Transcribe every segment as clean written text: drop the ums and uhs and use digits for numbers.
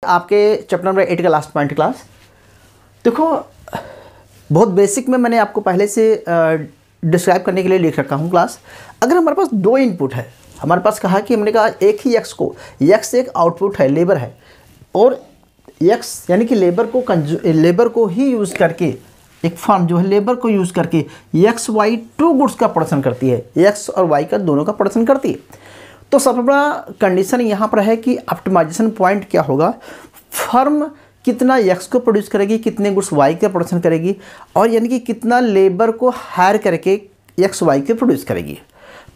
आपके chapter number 8 का last point class. देखो बहुत बेसिक में मैंने आपको पहले से डिस्क्राइब करने के लिए लिख रखा हूँ क्लास। अगर हमारे पास दो इनपुट है, हमारे पास कहा कि हमने कहा एक ही एक्स को, एक्स एक आउटपुट है, लेबर है, और एक्स यानी कि लेबर को ही यूज़ करके एक फर्म जो है लेबर को यूज़ करके एक्स वाई टू गुड्स का प्रोडक्शन करती है, एक्स और वाई का दोनों का प्रोडक्शन करती है। तो सबसे बड़ा कंडीशन यहाँ पर है कि ऑप्टिमाइजेशन पॉइंट क्या होगा, फर्म कितना एक्स को प्रोड्यूस करेगी, कितने गुड्स वाई का प्रोडक्शन करेगी, और यानी कि कितना लेबर को हायर करके एक्स वाई के प्रोड्यूस करेगी।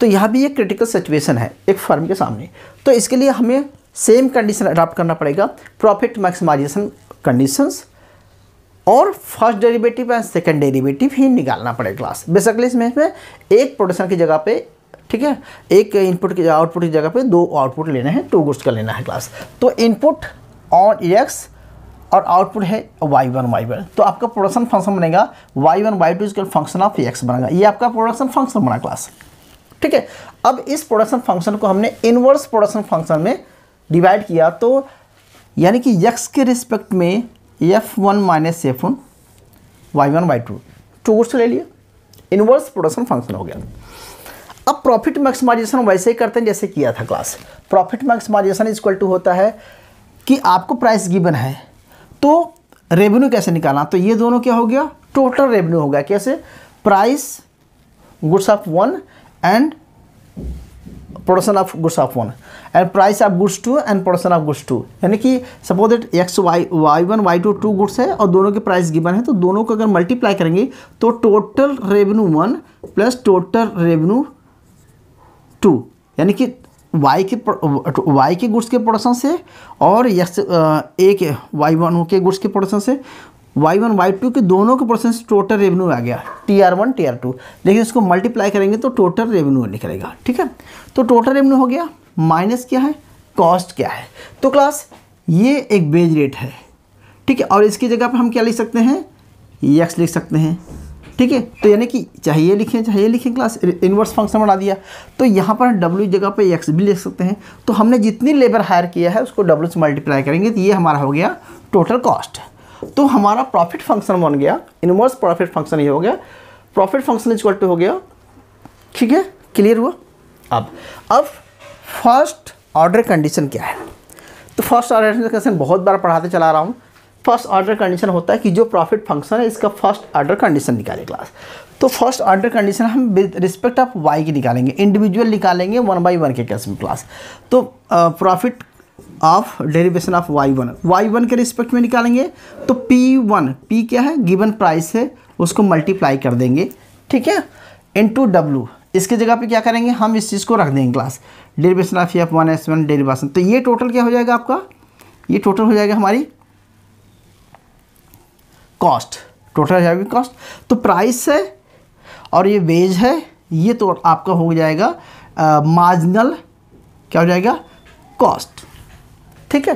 तो यहाँ भी एक क्रिटिकल सिचुएशन है एक फर्म के सामने। तो इसके लिए हमें सेम कंडीशन अडॉप्ट करना पड़ेगा, प्रॉफिट मैक्सिमाइजेशन कंडीशंस, और first derivative and second derivative ही निकालना पड़ेगा क्लास। बेसिकली इसमें एक प्रोडक्शन की जगह पे, ठीक है, एक इनपुट की आउटपुट की जगह पे दो आउटपुट लेना है, टू गुड्स का लेना है क्लास। तो इनपुट ऑन एक्स और आउटपुट है y1 y1, तो आपका प्रोडक्शन फंक्शन बनेगा y1 y2 equal function of x बनेगा। ये आपका प्रोडक्शन फंक्शन बना क्लास, ठीक है। अब इस प्रोडक्शन फंक्शन को हमने इनवर्स प्रोडक्शन फंक्शन में डिवाइड किया, तो यानी कि x के रिस्पेक्ट में f1 minus f1 y1 y2 two goods ले लिए, इनवर्स प्रोडक्शन फंक्शन हो गया। अब प्रॉफिट मैक्सिमाइजेशन वैसे ही करते हैं जैसे किया था class. Profit maximisation equal to होता है कि आपको प्राइस गिवन है तो रेवेन्यू कैसे निकालना, तो ये दोनों क्या हो गया, टोटल रेवेन्यू हो गया। कैसे, price goods of one and production of goods of one, and price of goods two and production of goods two. यानी कि suppose that X y1 y2 two goods है और दोनों के प्राइस गिवन है, तो दोनों को अगर मल्टीप्लाई करेंगे तो total revenue 1 plus total revenue 2, यानी कि वाई के गुड्स के प्रोडक्शन से और एक y1 के गुड्स के प्रोडक्शन से y1 y2 के दोनों के प्रोडक्शन से टोटल रेवेन्यू आ गया TR1 TR2। लेकिन इसको मल्टीप्लाई करेंगे तो टोटल रेवेन्यू निकलेगा, ठीक है। तो टोटल रेवेन्यू हो गया, माइनस क्या है, कॉस्ट क्या है। तो क्लास ये एक बेज रेट है, ठीक है, और इसकी जगह पर हम क्या लिख सकते हैं, एक्स लिख सकते हैं, ठीक है। तो यानी कि चाहिए लिखें क्लास, इनवर्स फंक्शन बना दिया। तो यहाँ पर W जगह पे एक्स भी लिख सकते हैं। तो हमने जितनी लेबर हायर किया है उसको W से मल्टीप्लाई करेंगे तो ये हमारा हो गया टोटल कॉस्ट। तो हमारा प्रॉफिट फंक्शन बन गया, इनवर्स प्रॉफिट फंक्शन ये हो गया, प्रॉफिट फंक्शन इक्वल टू हो गया, ठीक है, क्लियर हुआ। अब फर्स्ट ऑर्डर कंडीशन क्या है, तो फर्स्ट ऑर्डर कंडीशन बहुत बार पढ़ाते चला रहा हूँ। फर्स्ट ऑर्डर कंडीशन होता है कि जो प्रॉफिट फंक्शन है इसका फर्स्ट ऑर्डर कंडीशन निकाले क्लास। तो फर्स्ट ऑर्डर कंडीशन हम रिस्पेक्ट ऑफ वाई की निकालेंगे, इंडिविजुअल निकालेंगे 1 by 1 के केस में क्लास। तो profit of derivation of y1 के रिस्पेक्ट में निकालेंगे, तो P क्या है, गिवन प्राइस है, उसको मल्टीप्लाई कर देंगे, ठीक है, इनटू W। इसके जगह पे क्या करेंगे, हम इस चीज़ को रख देंगे class, derivation of F1 S1 derivation. तो ये टोटल क्या हो जाएगा आपका, ये टोटल हो जाएगा हमारी कॉस्ट, टोटल हो जाएगी कॉस्ट। तो प्राइस है और ये वेज है, ये तो आपका हो जाएगा मार्जिनल, क्या हो जाएगा, कॉस्ट, ठीक है।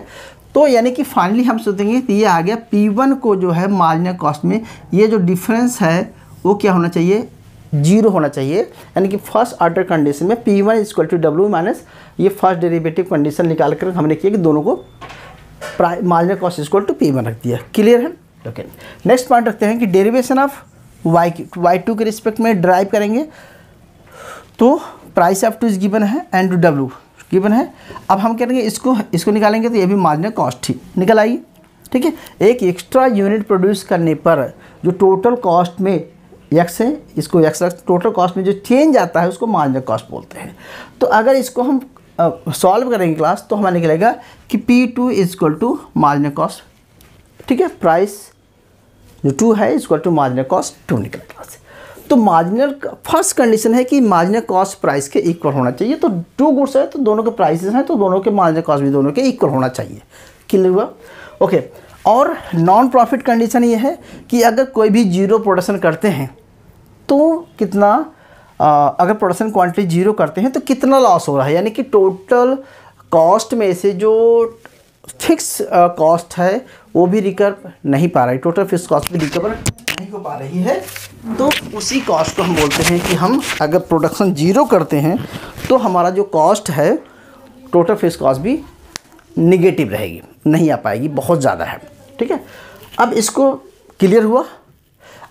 तो यानी कि फाइनली हम सोचेंगे तो ये आ गया P1 को जो है मार्जिनल कॉस्ट में ये जो डिफरेंस है वो क्या होना चाहिए, 0 होना चाहिए। यानी कि फर्स्ट ऑर्डर कंडीशन में P1 equal to W minus ये फर्स्ट डेरिवेटिव कंडीशन निकाल कर हमने किया कि दोनों को marginal cost equal to P1 रख दिया, क्लियर है। ओके, नेक्स्ट पॉइंट रखते हैं कि डेरिवेशन ऑफ y2 के रिस्पेक्ट में ड्राइव करेंगे, तो प्राइस ऑफ 2 इज गिवन है एंड W गिवन है। अब हम करेंगे इसको निकालेंगे तो ये भी मार्जिनल कॉस्ट ही निकल आएगी, ठीक है। एक एक्स्ट्रा यूनिट प्रोड्यूस करने पर जो टोटल कॉस्ट में एक्स है, इसको एक्स टोटल कॉस्ट में जो चेंज आता है उसको मार्जिनल कॉस्ट बोलते हैं। तो अगर इसको हम सॉल्व करेंगे क्लास तो हमें निकलेगा कि P2 equal to marginal cost, ठीक है, प्राइस जो 2 है इक्वल टू मार्जिनल कॉस्ट 2 निकला क्लास। तो मार्जिनल फर्स्ट कंडीशन है कि मार्जिनल कॉस्ट प्राइस के इक्वल होना चाहिए। तो 2 गुड्स है तो दोनों के प्राइसेस हैं तो दोनों के मार्जिनल कॉस्ट भी दोनों के इक्वल होना चाहिए, क्लियर हुआ। ओके, और नॉन प्रॉफिट कंडीशन ये है कि अगर कोई भी 0 प्रोडक्शन करते हैं तो कितना, अगर प्रोडक्शन क्वांटिटी 0 करते हैं तो कितना लॉस हो रहा है, यानी कि टोटल कॉस्ट में से जो फिक्स कॉस्ट है वो भी रिकवर नहीं पा रही, टोटल फिक्स कॉस्ट भी रिकवर नहीं हो पा रही है। तो उसी कॉस्ट को हम बोलते हैं कि हम अगर प्रोडक्शन 0 करते हैं तो हमारा जो कॉस्ट है टोटल फिक्स कॉस्ट भी निगेटिव रहेगी। नहीं आ पाएगी, बहुत ज़्यादा है। ठीक है, अब इसको क्लियर हुआ।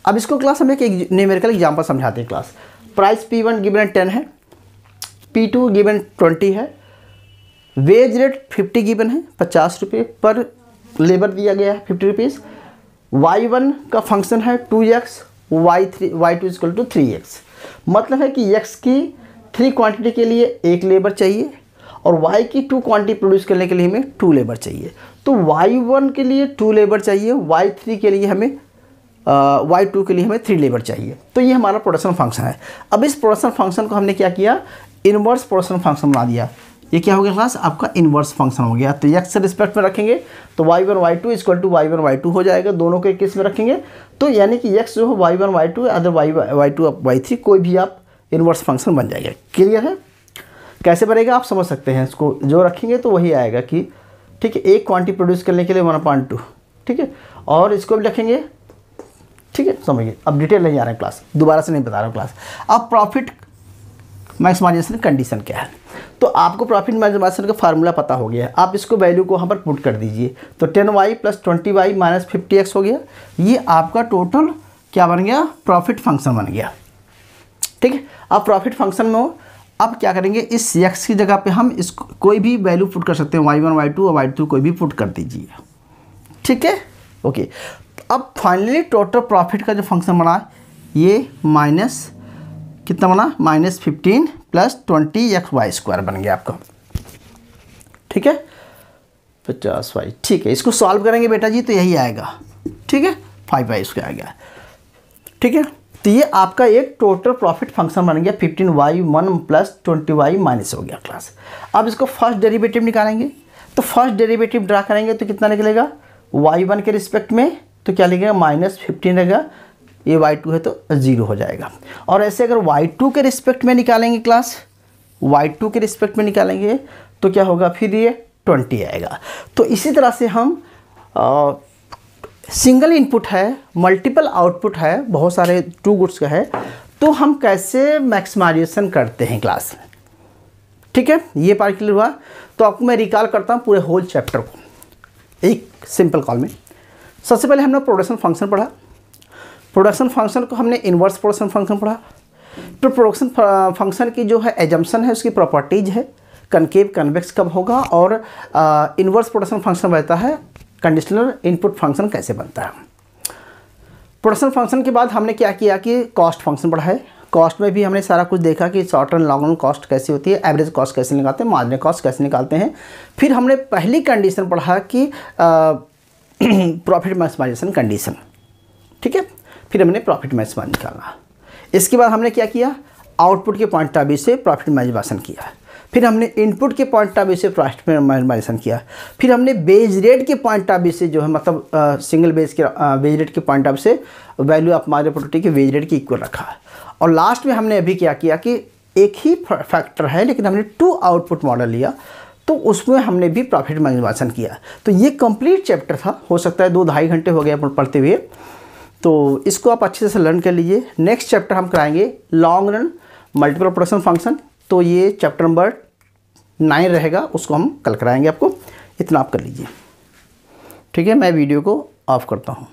अब इसको क्लास हम एक न्यूमेरिकल एग्जाम्पल समझाते हैं क्लास। प्राइस P1 गिवन 10 है, P2 गिवन 20 है, वेज रेट 50 गिवन है, 50 रुपये पर लेबर दिया गया है, 50 रुपीज़। y1 का फंक्शन है 2x, y2 equal to 3x। मतलब है कि x की 3 क्वांटिटी के लिए 1 लेबर चाहिए और y की 2 क्वांटिटी प्रोड्यूस करने के लिए हमें 2 लेबर चाहिए। तो y1 के लिए 2 लेबर चाहिए, y3 के लिए हमें y2 के लिए हमें 3 लेबर चाहिए। तो ये हमारा प्रोडक्शन फंक्शन है। अब इस प्रोडक्शन फंक्शन को हमने क्या किया, इन्वर्स प्रोडक्शन फंक्शन बना दिया। ये क्या हो गया क्लास, आपका इन्वर्स फंक्शन हो गया। तो x से रिस्पेक्ट में रखेंगे तो y1 y2 equal to y1 y2 हो जाएगा, दोनों के केस में रखेंगे। तो यानी कि x जो है y1 y2 other y2 y3 कोई भी आप इन्वर्स फंक्शन बन जाएगा। क्लियर है? कैसे बनेगा आप समझ सकते हैं, इसको जो रखेंगे तो वही आएगा कि ठीक है, एक क्वांटिटी प्रोड्यूस करने के लिए 1/2। ठीक है, और इसको भी रखेंगे। ठीक है, समझिए, अब डिटेल नहीं आ रहा है क्लास, दोबारा से नहीं बता रहा हूँ क्लास। अब प्रॉफिट मैक्सिमाइजेशन कंडीशन क्या है, तो आपको प्रॉफिट मैक्सिमाइजेशन का फार्मूला पता हो गया है। आप इसको वैल्यू को यहाँ पर पुट कर दीजिए, तो 10y plus 20y minus 50x हो गया। ये आपका टोटल क्या बन गया, प्रॉफिट फंक्शन बन गया। ठीक है, अब प्रॉफिट फंक्शन में हो, अब क्या करेंगे, इस x की जगह पे हम इसको कोई भी वैल्यू पुट कर सकते हैं, y1 y2 और y2 कोई भी पुट कर दीजिए। ठीक है, ओके। अब फाइनली टोटल प्रॉफिट का जो फंक्शन बना ये माइनस कितना बना, -15 प्लस 20x² बन गया आपका। ठीक है, 50y। ठीक है, इसको सॉल्व करेंगे बेटा जी तो यही आएगा। ठीक है, 5y इसका आ गया। ठीक है, तो ये आपका एक टोटल प्रॉफिट फंक्शन बन गया, 15y1 प्लस 20y माइनस हो गया क्लास। अब इसको फर्स्ट डेरिवेटिव निकालेंगे, तो फर्स्ट डेरिवेटिव ड्रा करेंगे तो कितना निकलेगा, y1 के रिस्पेक्ट में तो क्या लिखेगा, -15 रहेगा, ये y2 है तो 0 हो जाएगा। और ऐसे अगर y2 के रिस्पेक्ट में निकालेंगे क्लास, y2 के रिस्पेक्ट में निकालेंगे तो क्या होगा, फिर ये 20 आएगा। तो इसी तरह से हम सिंगल इनपुट है, मल्टीपल आउटपुट है, बहुत सारे 2 गुड्स का है, तो हम कैसे मैक्सिमाइजेशन करते हैं क्लास। ठीक है, ये पार्ट क्लियर हुआ। तो आपको मैं रिकॉल करता हूँ पूरे होल चैप्टर को एक सिंपल कॉल में। सबसे पहले हमने प्रोडक्शन फंक्शन पढ़ा, प्रोडक्शन फंक्शन को हमने इन्वर्स प्रोडक्शन फंक्शन पढ़ा। तो प्रोडक्शन फंक्शन की जो है एजम्पशन है, उसकी प्रॉपर्टीज है, कनकेव कन्वेक्स कब होगा, और इन्वर्स प्रोडक्शन फंक्शन बनता है, कंडीशनल इनपुट फंक्शन कैसे बनता है। प्रोडक्शन फंक्शन के बाद हमने क्या किया कि कॉस्ट फंक्शन पढ़ा है। कॉस्ट में भी हमने सारा कुछ देखा कि short run long run cost कैसी होती है, एवरेज कॉस्ट कैसे निकालते हैं, मार्जिनल कॉस्ट कैसे निकालते हैं। फिर हमने पहली कंडीशन पढ़ा कि प्रॉफिट मैक्सिमाइजेशन कंडीशन। ठीक है, फिर हमने प्रॉफिट मैक्सिमाइज निकाला। इसके बाद हमने क्या किया, आउटपुट के पॉइंट ऑफ व्यू से प्रॉफिट मैक्सिमाइजेशन किया। फिर हमने इनपुट के पॉइंट ऑफ व्यू से प्रॉफिट मैक्सिमाइजेशन किया। फिर हमने बेज रेट के पॉइंट ऑफ व्यू से जो है मतलब सिंगल बेज के बेज रेट के पॉइंट ऑफ व्यू से वैल्यू ऑफ मार्जिनल प्रोडक्टिविटी के बेज रेट के इक्वल रखा। और लास्ट में हमने अभी क्या किया कि एक ही फैक्टर है लेकिन हमने 2 आउटपुट मॉडल लिया, तो उसमें हमने भी प्रॉफिट मैक्सिमाइजेशन किया। तो ये कंप्लीट चैप्टर था, हो सकता है 2-2.5 घंटे हो गए पढ़ते हुए। तो इसको आप अच्छे से लर्न कर लीजिए। नेक्स्ट चैप्टर हम कराएंगे long run multiple production function, तो ये चैप्टर नंबर 9 रहेगा, उसको हम कल कराएंगे आपको। इतना आप कर लीजिए। ठीक है, मैं वीडियो को ऑफ करता हूँ।